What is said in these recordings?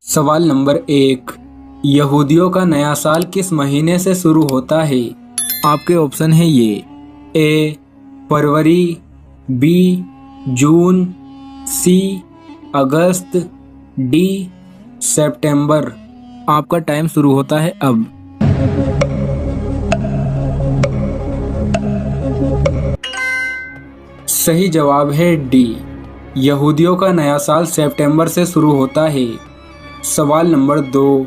सवाल नंबर 1। यहूदियों का नया साल किस महीने से शुरू होता है? आपके ऑप्शन है ये ए फरवरी, बी जून, सी अगस्त, डी सितंबर। आपका टाइम शुरू होता है अब। सही जवाब है डी। यहूदियों का नया साल सितंबर से शुरू होता है। सवाल नंबर 2।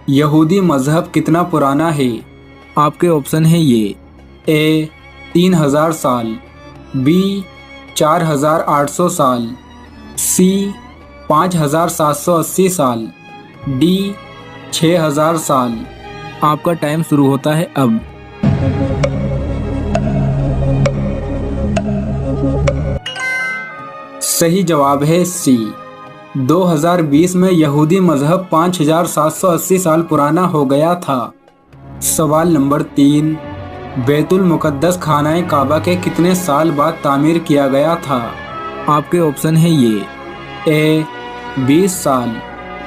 यहूदी मजहब कितना पुराना है? आपके ऑप्शन है ये ए 3000 साल, बी 4800 साल, सी 5780 साल, डी 6000 साल। आपका टाइम शुरू होता है अब। सही जवाब है सी। 2020 में यहूदी मजहब 5780 साल पुराना हो गया था। सवाल नंबर 3। बैतुल मुकद्दस खानाए काबा के कितने साल बाद तामीर किया गया था? आपके ऑप्शन है ये ए 20 साल,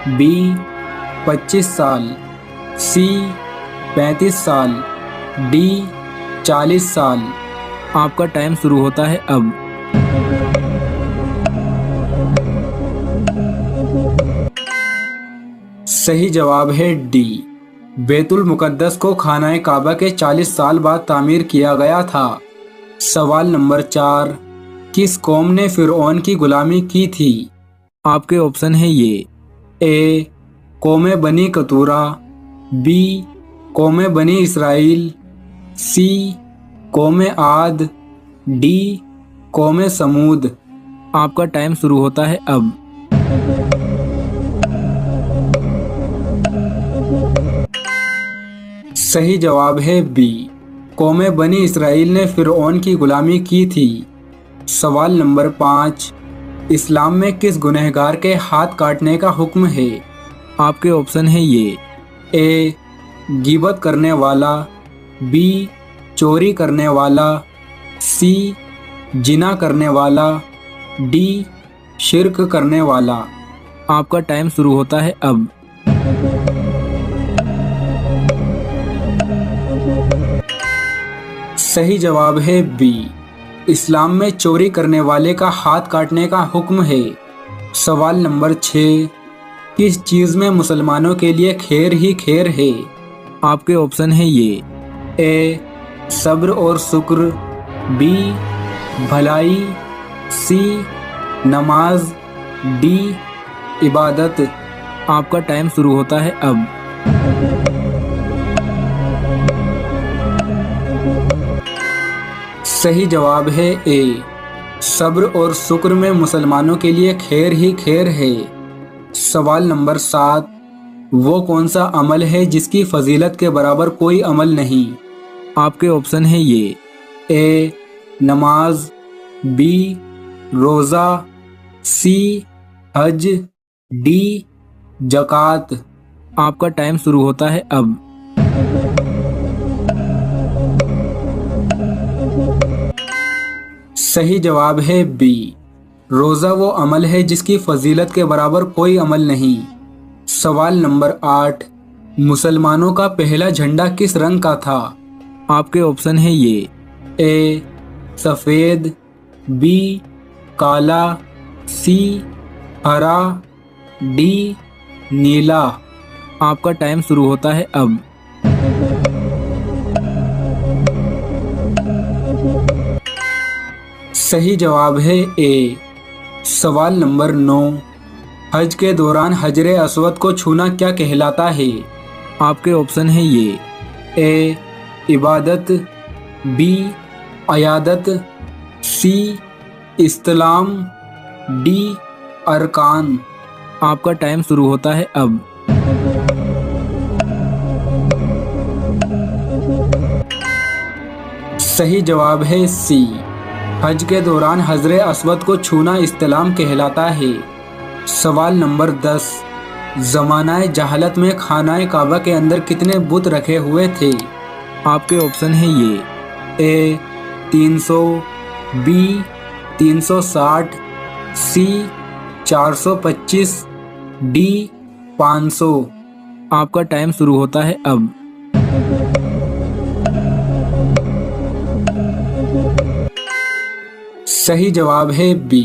बी 25 साल, सी 35 साल, डी 40 साल। आपका टाइम शुरू होता है अब। सही जवाब है डी। बैतुल मुकद्दस को खानाए काबा के 40 साल बाद तामीर किया गया था। सवाल नंबर 4। किस कौम ने फिरौन की गुलामी की थी? आपके ऑप्शन है ये ए कौम बनी कतूरा, बी कौम बनी इसराइल, सी कौम आद, डी कौम समूद। आपका टाइम शुरू होता है अब। सही जवाब है बी। कौम बनी इसराइल ने फिरौन की गुलामी की थी। सवाल नंबर 5। इस्लाम में किस गुनहगार के हाथ काटने का हुक्म है? आपके ऑप्शन है ये ए गिबत करने वाला, बी चोरी करने वाला, सी जिना करने वाला, डी शिर्क करने वाला। आपका टाइम शुरू होता है अब। सही जवाब है बी। इस्लाम में चोरी करने वाले का हाथ काटने का हुक्म है। सवाल नंबर 6। किस चीज़ में मुसलमानों के लिए खैर ही खैर है? आपके ऑप्शन है ये ए सब्र और शुक्र, बी भलाई, सी नमाज, डी इबादत। आपका टाइम शुरू होता है अब। सही जवाब है ए सब्र और शुक्र में मुसलमानों के लिए खैर ही खैर है। सवाल नंबर 7। वो कौन सा अमल है जिसकी फजीलत के बराबर कोई अमल नहीं? आपके ऑप्शन है ये ए नमाज, बी रोज़ा, सी हज, डी ज़कात। आपका टाइम शुरू होता है अब। सही जवाब है बी। रोज़ा वो अमल है जिसकी फजीलत के बराबर कोई अमल नहीं। सवाल नंबर 8। मुसलमानों का पहला झंडा किस रंग का था? आपके ऑप्शन है ये ए सफ़ेद, बी काला, सी हरा, डी नीला। आपका टाइम शुरू होता है अब। सही जवाब है ए। सवाल नंबर 9। हज के दौरान हजरे अस्वद को छूना क्या कहलाता है? आपके ऑप्शन है ये ए इबादत, बी अयादत, सी इस्लाम, डी अरकान। आपका टाइम शुरू होता है अब। सही जवाब है सी। हज के दौरान हजरे अस्वद को छूना इस्लाम कहलाता है। सवाल नंबर 10। ज़मानाए जहालत में खानाए काबा के अंदर कितने बुत रखे हुए थे? आपके ऑप्शन है ये ए 300, बी 360, सी 425, डी 500। आपका टाइम शुरू होता है अब। सही जवाब है बी।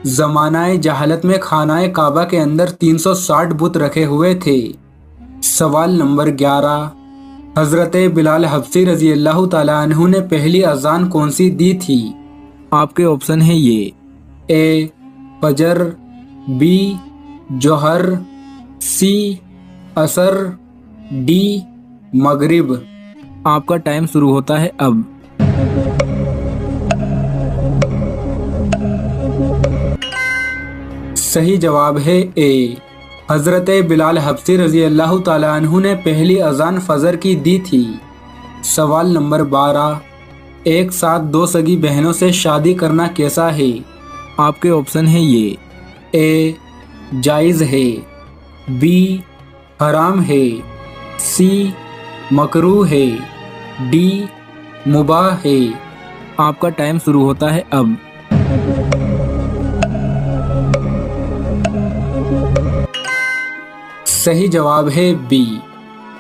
जमानाए जहालत में खानाए काबा के अंदर 360 बुत रखे हुए थे। सवाल नंबर 11। हजरत बिलाल हब्सी रजी अल्लाह ताला अन्हु ने पहली अजान कौन सी दी थी? आपके ऑप्शन है ये। ए फजर, बी जोहर, सी असर, डी मगरिब। आपका टाइम शुरू होता है अब। सही जवाब है ए। हजरत बिलाल हब्सी रजी अल्लाह ताला अन्हु ने पहली अजान फजर की दी थी। सवाल नंबर 12। एक साथ दो सगी बहनों से शादी करना कैसा है? आपके ऑप्शन है ये। ए जायज़ है, बी हराम है, सी मकरूह है, डी मुबाह है। आपका टाइम शुरू होता है अब। सही जवाब है बी।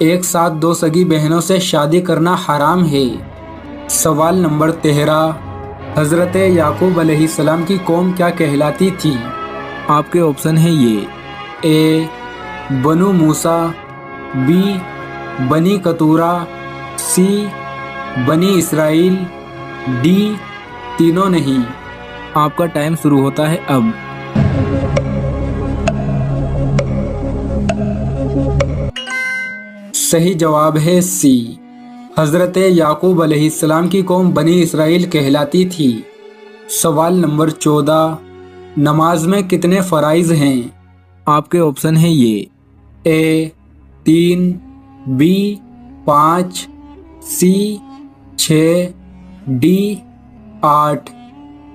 एक साथ दो सगी बहनों से शादी करना हराम है। सवाल नंबर 13। हजरत याकूब अलैहिस्सलाम की कौम क्या कहलाती थी? आपके ऑप्शन है ये। ए बनु मूसा, बी बनी कतूरा, सी बनी इसराइल, डी तीनों नहीं। आपका टाइम शुरू होता है अब। सही जवाब है सी। हजरत याकूब अलैहिस्सलाम की कौम बनी इसराइल कहलाती थी। सवाल नंबर 14। नमाज में कितने फ़राइज़ हैं? आपके ऑप्शन है ये। ए 3, बी 5, सी 6, डी 8।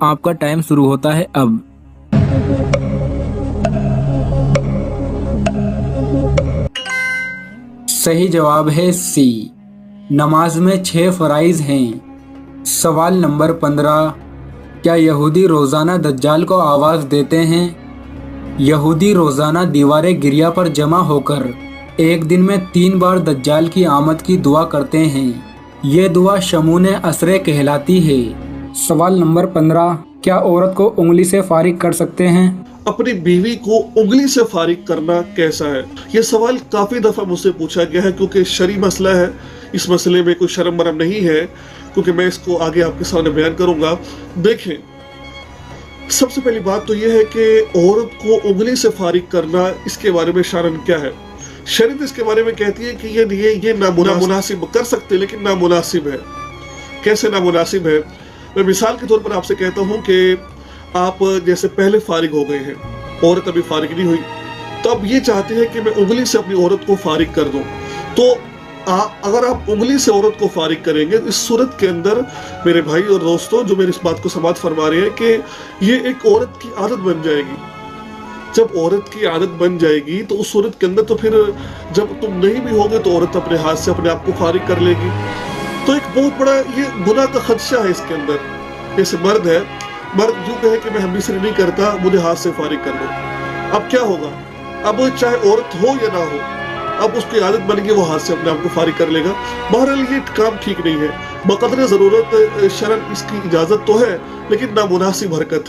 आपका टाइम शुरू होता है अब। सही जवाब है सी। नमाज में 6 फ़राइज़ हैं। सवाल नंबर 15। क्या यहूदी रोज़ाना दज्जाल को आवाज़ देते हैं? यहूदी रोज़ाना दीवारे गिरिया पर जमा होकर एक दिन में 3 बार दज्जाल की आमद की दुआ करते हैं। ये दुआ शमून असरे कहलाती है। सवाल नंबर 15। क्या औरत को उंगली से फारिग कर सकते हैं? अपनी बीवी को उंगली से फारिग करना कैसा है? ये सवाल काफी दफा मुझसे पूछा गया है क्योंकि शरई मसला है। इस मसले में कोई शर्म बरम नहीं है क्योंकि मैं इसको आगे आपके सामने बयान करूंगा। देखें, सबसे पहली बात तो यह है कि औरत को उंगली से फारिग करना, इसके बारे में शरन क्या है? शरीयत इसके बारे में कहती है कि ये नामुनासिब कर सकते, लेकिन नामुनासिब है। कैसे नामुनासिब है? मैं मिसाल के तौर पर आपसे कहता हूं कि आप जैसे पहले फारिग हो गए हैं, औरत अभी फारिग नहीं हुई, तो अब ये चाहते हैं कि मैं उंगली से अपनी औरत को फारिग कर दूं। तो अगर आप उंगली से औरत को फारिग करेंगे, इस सूरत के अंदर मेरे भाई और दोस्तों जो मेरी इस बात को समाअत फरमा रहे हैं कि ये एक औरत की आदत बन जाएगी। जब औरत की आदत बन जाएगी तो उस सूरत के अंदर तो फिर जब तुम नहीं भी होगे तो औरत अपने हाथ से अपने आप को फारिग कर लेगी। तो एक बहुत बड़ा ये गुनाह का खदशा है इसके अंदर। जैसे मर्द है, मर्द यूं कहे कि मैं हमेशा नहीं करता, मुझे हाथ से फारिग कर दो। अब क्या होगा? अब चाहे औरत हो या ना हो, अब उसकी आदत बन गई, वो हाथ से अपने आप को फारिग कर लेगा। बहरहाल ये काम ठीक नहीं है। बक़दर ज़रूरत शरन इसकी इजाज़त तो है, लेकिन नामुनासिब हरकत है।